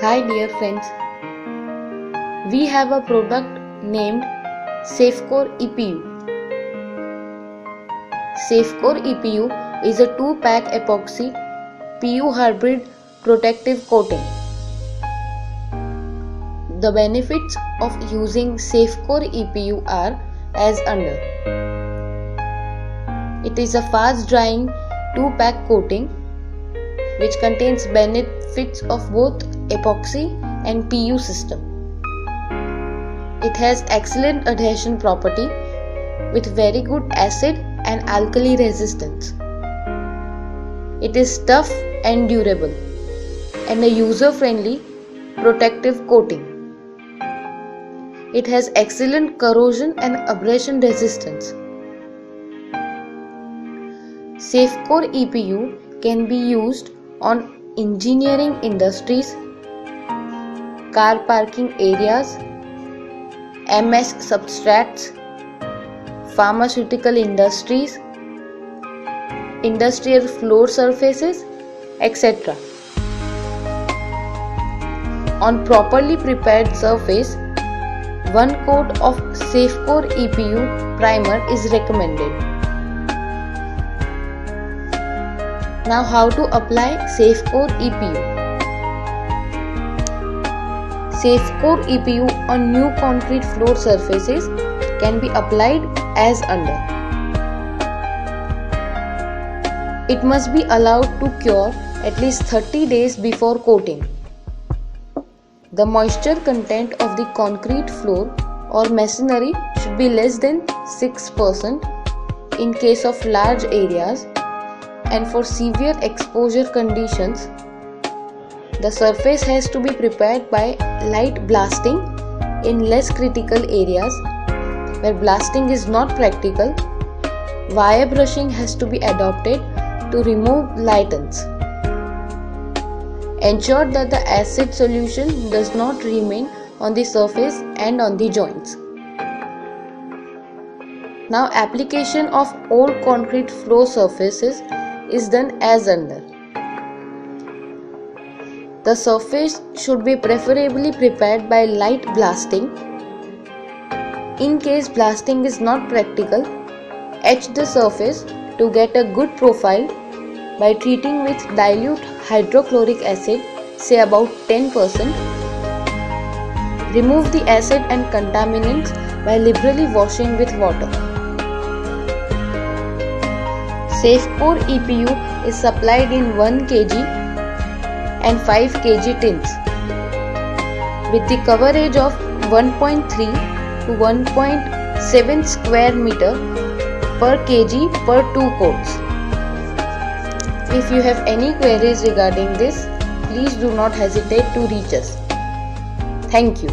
Hi dear friends, we have a product named Safecore EPU. Safecore EPU is a 2-pack epoxy PU hybrid protective coating. The benefits of using Safecore EPU are as under. It is a fast drying 2-pack coating which contains benefits of both epoxy and PU system. It has excellent adhesion property with very good acid and alkali resistance. It is tough and durable and a user-friendly protective coating. It has excellent corrosion and abrasion resistance. Safecore EPU can be used on engineering industries, car parking areas, MS substrates, pharmaceutical industries, industrial floor surfaces, etc. On properly prepared surface, 1 coat of Safecore EPU primer is recommended. Now how to apply Safecore EPU. Safecore EPU on new concrete floor surfaces can be applied as under. It must be allowed to cure at least 30 days before coating. The moisture content of the concrete floor or masonry should be less than 6% in case of large areas, and for severe exposure conditions, the surface has to be prepared by light blasting in less critical areas. Where blasting is not practical, wire brushing has to be adopted to remove lightens. Ensure that the acid solution does not remain on the surface and on the joints. Now application of old concrete floor surfaces is done as under. The surface should be preferably prepared by light blasting. In case blasting is not practical, etch the surface to get a good profile by treating with dilute hydrochloric acid, say about 10%. Remove the acid and contaminants by liberally washing with water. Safecore EPU is supplied in 1 kg and 5 kg tins with the coverage of 1.3 to 1.7 square meter per kg per 2 coats. If you have any queries regarding this, please do not hesitate to reach us. Thank you.